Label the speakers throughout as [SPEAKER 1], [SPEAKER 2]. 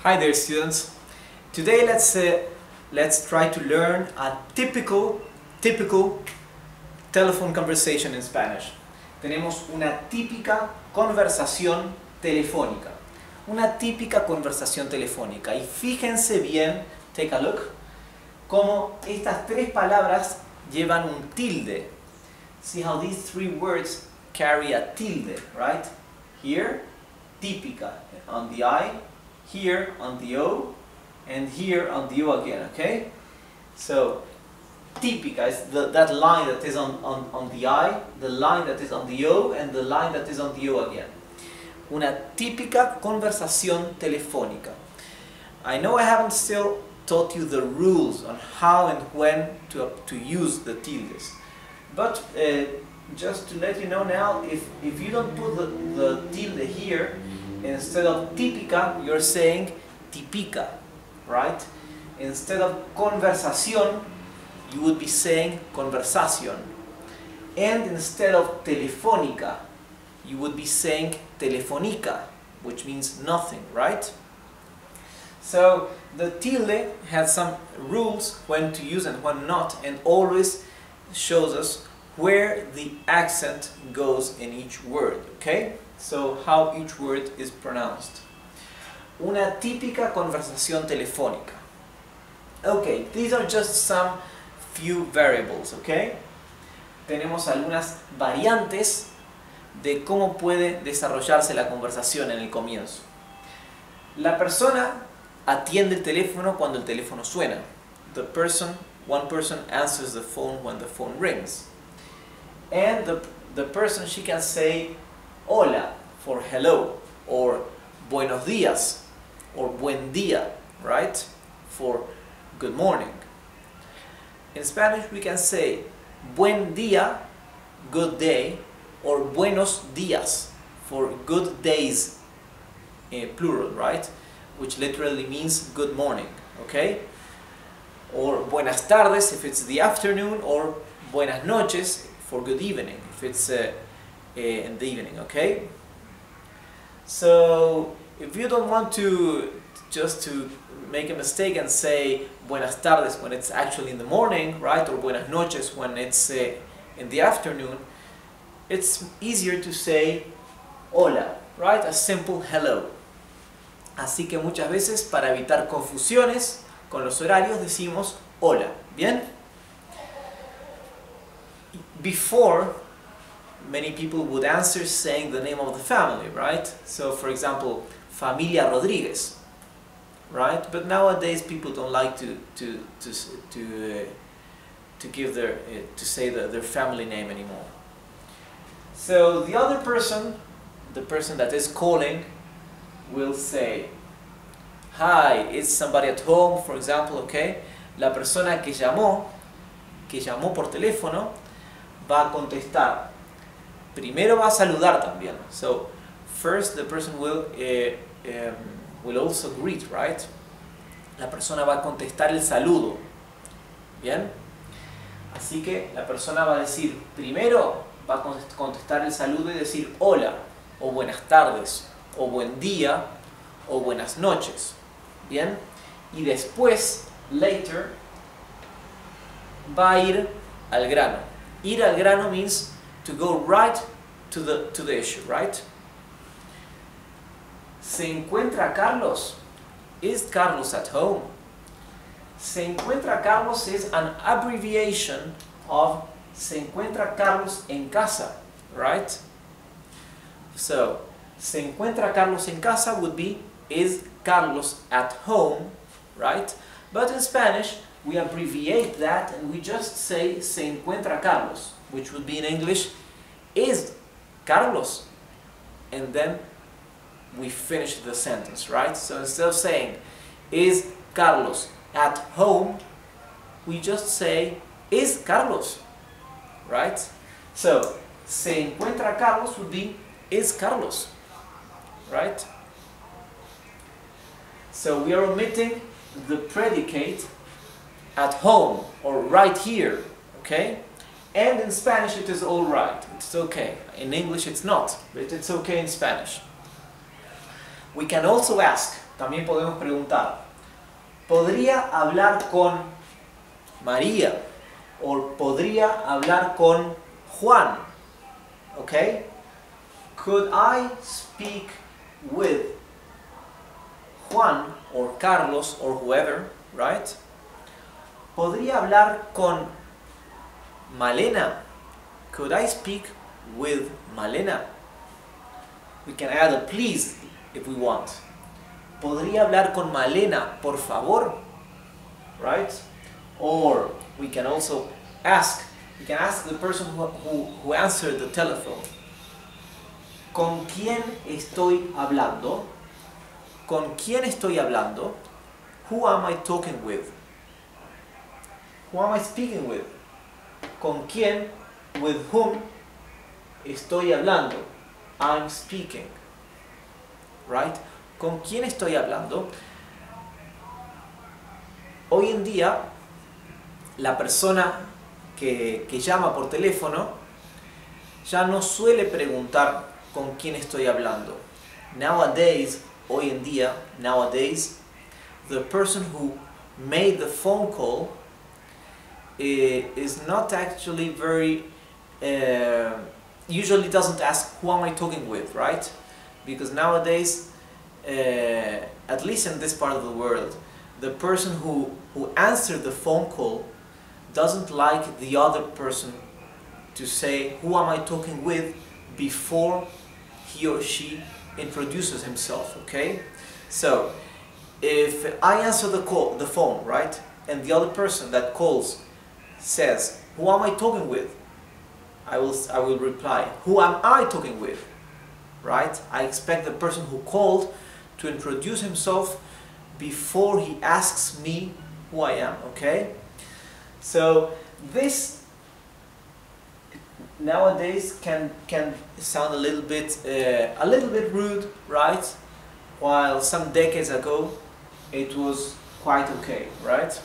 [SPEAKER 1] Hi there, students. Today let's try to learn a typical telephone conversation in Spanish. Tenemos una típica conversación telefónica. Una típica conversación telefónica. Y fíjense bien, take a look, cómo estas tres palabras llevan un tilde. See how these three words carry a tilde, right? Here, típica on the I, here on the O, and here on the O again, okay? So, típica is that line that is on the I, the line that is on the O, and the line that is on the O again. Una típica conversación telefónica. I know I haven't still taught you the rules on how and when to use the tildes. But just to let you know now, if you don't put the tilde here, instead of típica, you're saying típica, right? Instead of conversación, you would be saying conversación. And instead of telefónica, you would be saying telefónica, which means nothing, right? So the tilde has some rules when to use and when not, and always shows us where the accent goes in each word, okay? So how each word is pronounced. Una típica conversación telefónica. Okay, these are just some few variables, okay? Tenemos algunas variantes de cómo puede desarrollarse la conversación en el comienzo. La persona atiende el teléfono cuando el teléfono suena. One person answers the phone when the phone rings. And the person, she can say hola for hello, or buenos días, or buen día, right? For good morning. In Spanish we can say buen día, good day, or buenos días for good days, plural, right? Which literally means good morning, okay? Or buenas tardes if it's the afternoon, or buenas noches for good evening if it's in the evening, okay? So if you don't want to make a mistake and say buenas tardes when it's actually in the morning, right? Or buenas noches when it's in the afternoon, it's easier to say hola, right? A simple hello. Así que muchas veces, para evitar confusiones con los horarios, decimos hola, ¿bien? Before, many people would answer saying the name of the family, right? So, for example, Familia Rodríguez, right? But nowadays, people don't like to give to say their family name anymore. So the other person, the person that is calling, will say, hi, is somebody at home, for example, okay? La persona que llamó por teléfono, va a contestar. Primero va a saludar también. So, first the person will also greet, right? La persona va a contestar el saludo. ¿Bien? Así que la persona va a decir, primero va a contestar el saludo y decir hola, o buenas tardes, o buen día, o buenas noches. ¿Bien? Y después, later, va a ir al grano. Ir al grano means to go right to the issue, right? ¿Se encuentra Carlos? Is Carlos at home? Se encuentra Carlos is an abbreviation of se encuentra Carlos en casa, right? So, se encuentra Carlos en casa would be is Carlos at home, right? But in Spanish, we abbreviate that and we just say se encuentra Carlos, which would be in English, is Carlos? And then we finish the sentence, right? So instead of saying, is Carlos at home, we just say, is Carlos, right? So, se encuentra Carlos would be, is Carlos, right? So we are omitting the predicate at home or right here, okay? And in Spanish it is all right, it's okay. In English it's not, but it's okay in Spanish. We can also ask, También podemos preguntar, ¿podría hablar con María? O podría hablar con Juan. Okay? Could I speak with Juan or Carlos or whoever, right? ¿Podría hablar con Malena? Could I speak with Malena? We can add a please if we want. ¿Podría hablar con Malena, por favor? Right? Or we can also ask, we can ask the person who answered the telephone. ¿Con quién estoy hablando? ¿Con quién estoy hablando? Who am I talking with? Who am I speaking with? ¿Con quién? With whom estoy hablando? I'm speaking. Right? ¿Con quién estoy hablando? Hoy en día, la persona que llama por teléfono ya no suele preguntar con quién estoy hablando. Nowadays, hoy en día, nowadays, the person who made the phone call is not actually very, usually doesn't ask who am I talking with, right? Because nowadays, at least in this part of the world, the person who answered the phone call doesn't like the other person to say who am I talking with before he or she introduces himself, okay? So, if I answer the phone, right, and the other person that calls says, who am I talking with? I will reply, who am I talking with? Right? I expect the person who called to introduce himself before he asks me who I am, okay? So this nowadays can sound a little bit rude, right? While some decades ago it was quite okay, right?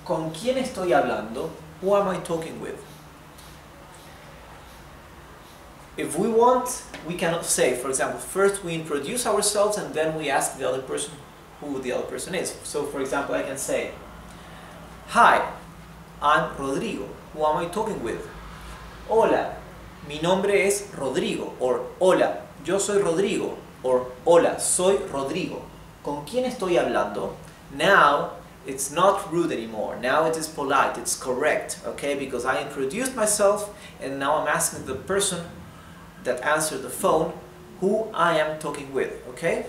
[SPEAKER 1] ¿Con quién estoy hablando? Who am I talking with? If we want, we cannot say, for example, first we introduce ourselves and then we ask the other person who the other person is. So, for example, I can say, hi, I'm Rodrigo. Who am I talking with? Hola, mi nombre es Rodrigo. Or, hola, yo soy Rodrigo. Or, hola, soy Rodrigo. ¿Con quién estoy hablando? Now, it's not rude anymore. Now it is polite, it's correct, okay? Because I introduced myself and now I'm asking the person that answered the phone who I am talking with, okay?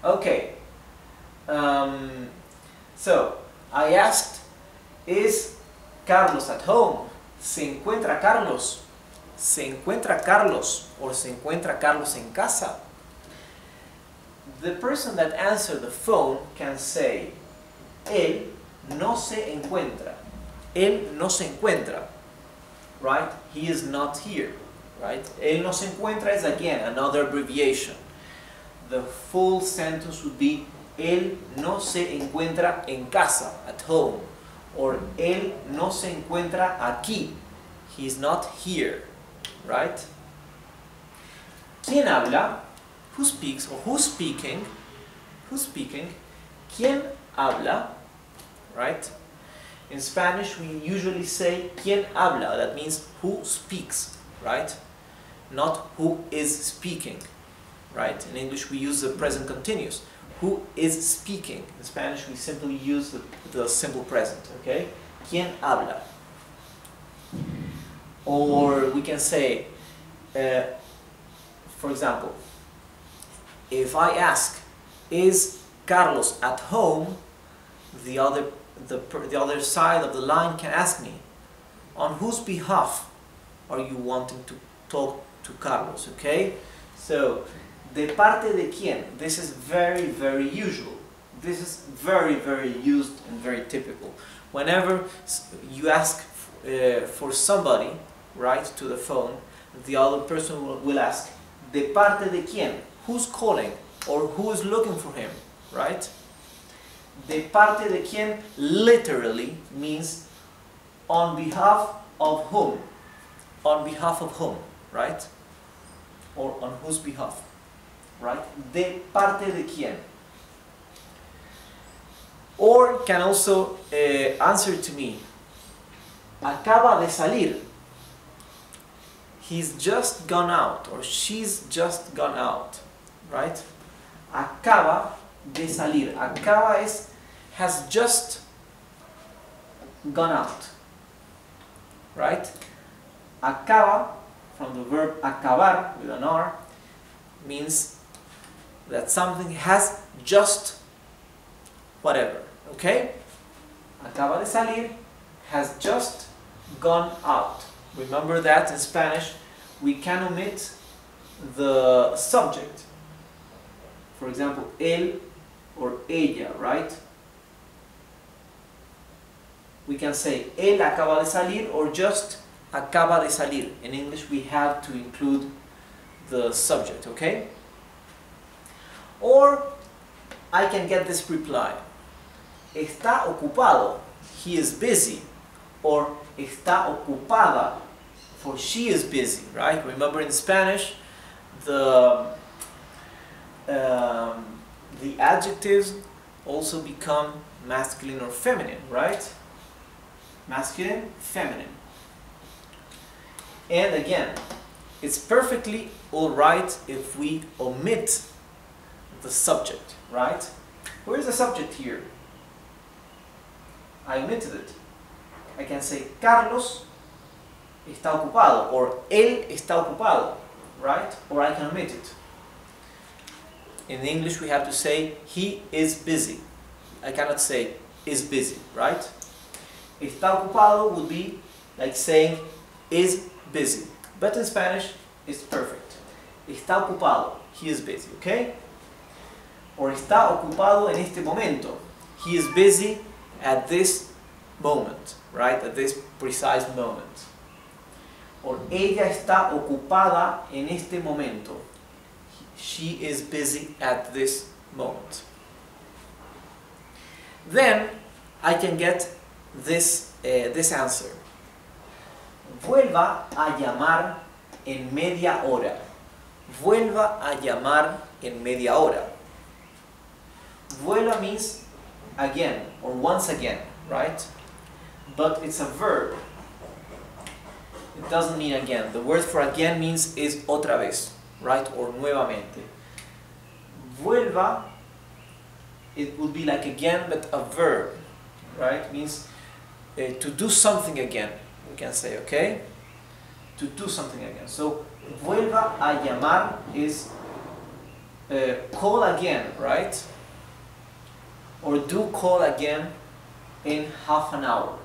[SPEAKER 1] Okay. So, I asked, is Carlos at home? ¿Se encuentra Carlos? ¿Se encuentra Carlos? Or ¿se encuentra Carlos en casa? The person that answered the phone can say, él no se encuentra. Él no se encuentra. Right? He is not here. Right? Él no se encuentra is again another abbreviation. The full sentence would be, él no se encuentra en casa, at home. Or él no se encuentra aquí. He is not here. Right? ¿Quién habla? Who speaks, or who's speaking? Who's speaking? ¿Quién habla? Right? In Spanish, we usually say ¿quién habla? That means who speaks, right? Not who is speaking, right? In English, we use the present continuous. Who is speaking? In Spanish, we simply use the simple present, okay? ¿Quién habla? Or we can say, for example, if I ask, is Carlos at home? The other side of the line can ask me, on whose behalf are you wanting to talk to Carlos, okay? So, de parte de quién? This is very, very usual. This is very, very used and very typical. Whenever you ask for somebody, right, to the phone, the other person will ask, de parte de quién? Who's calling? Or who is looking for him, right? De parte de quién literally means on behalf of whom. On behalf of whom, right? Or on whose behalf. right? De parte de quién. Or can also answer to me. Acaba de salir. He's just gone out, or she's just gone out, right? Acaba de salir. Acaba has just gone out, right? Acaba, from the verb acabar with an R, means that something has just whatever, okay? Acaba de salir has just gone out. Remember that in Spanish we can omit the subject. For example, él or ella, right? We can say él acaba de salir or just acaba de salir. In English we have to include the subject, okay? Or I can get this reply. Está ocupado. He is busy. Or está ocupada, for she is busy, right? Remember in Spanish, the adjectives also become masculine or feminine, right? Masculine, feminine. And again, it's perfectly alright if we omit the subject, right? Where is the subject here? I omitted it. I can say Carlos está ocupado, or él está ocupado, right? Or I can omit it. In English we have to say he is busy. I cannot say is busy, right? Está ocupado would be like saying is busy. But in Spanish it's perfect. Está ocupado, he is busy, okay? Or está ocupado en este momento. He is busy at this moment, right? At this precise moment. Or ella está ocupada en este momento. She is busy at this moment. Then I can get this answer. Vuelva a llamar en media hora. Vuelva a llamar en media hora. Vuelva means again or once again, right? But it's a verb. It doesn't mean again. The word for again means is otra vez, right? Or nuevamente. Vuelva, it would be like again, but a verb, right? Means to do something again, we can say, okay? To do something again. So, vuelva a llamar is call again, right? Or do call again in half an hour.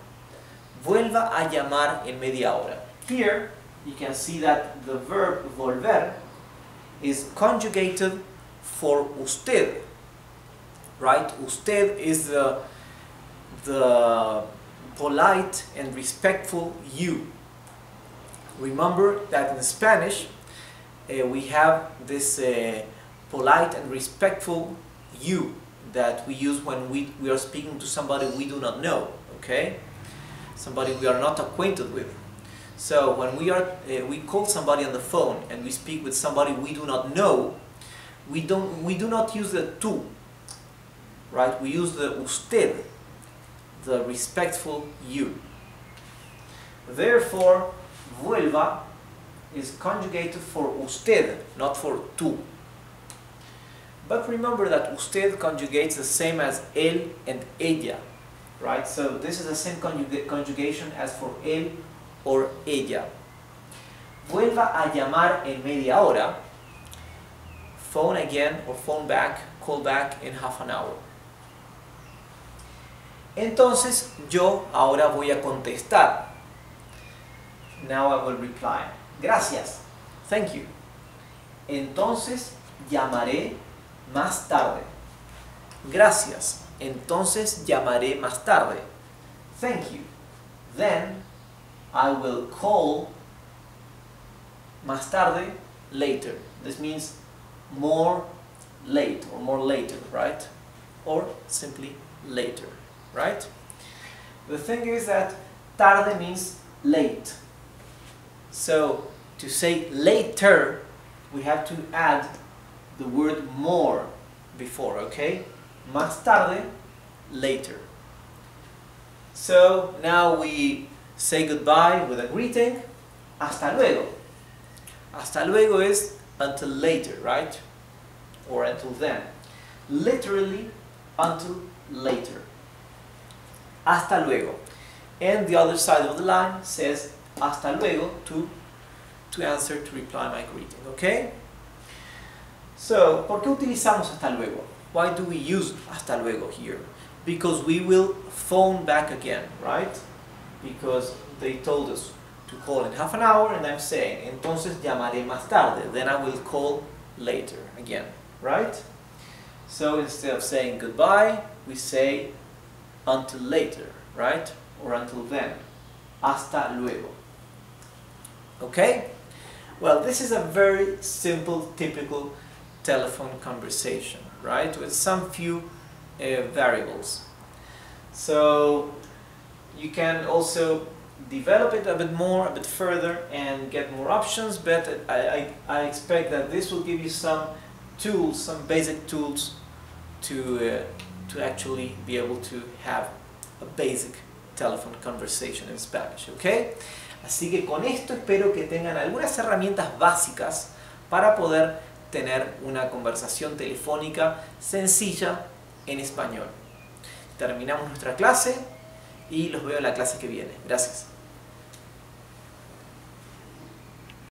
[SPEAKER 1] Vuelva a llamar en media hora. Here you can see that the verb volver is conjugated for usted, right? Usted is the polite and respectful you. Remember that in Spanish we have this polite and respectful you that we use when we are speaking to somebody we do not know, okay? Somebody we are not acquainted with. So when we call somebody on the phone and we speak with somebody we do not know, we do not use the tú, right? We use the usted, the respectful you. Therefore, vuelva is conjugated for usted, not for tú. But remember that usted conjugates the same as él and ella, right? So this is the same conjugation as for él or ella. Vuelva a llamar en media hora. Phone again or phone back, call back in half an hour. Entonces yo ahora voy a contestar. Now I will reply. Gracias. Thank you. Entonces llamaré más tarde. Gracias. Entonces llamaré más tarde. Thank you. Then I will call más tarde later. This means more late or more later, right? Or simply later, right? The thing is that tarde means late. So to say later, we have to add the word more before, okay? Más tarde, later. So now we say goodbye with a greeting. Hasta luego. Hasta luego is until later, right? Or until then. Literally, until later. Hasta luego. And the other side of the line says hasta luego to answer, to reply my greeting, okay? So, ¿por qué utilizamos hasta luego? Why do we use hasta luego here? Because we will phone back again, right? Because they told us to call in half an hour, and I'm saying, entonces llamaré más tarde, then I will call later again, right? So instead of saying goodbye, we say until later, right? Or until then. Hasta luego. Okay? Well, this is a very simple, typical telephone conversation, right? With some few variables. So you can also develop it a bit more, a bit further, and get more options, but I expect that this will give you some tools, some basic tools to actually be able to have a basic telephone conversation in Spanish, okay? Así que con esto espero que tengan algunas herramientas básicas para poder tener una conversación telefónica sencilla en español. Terminamos nuestra clase y los veo en la clase que viene. Gracias.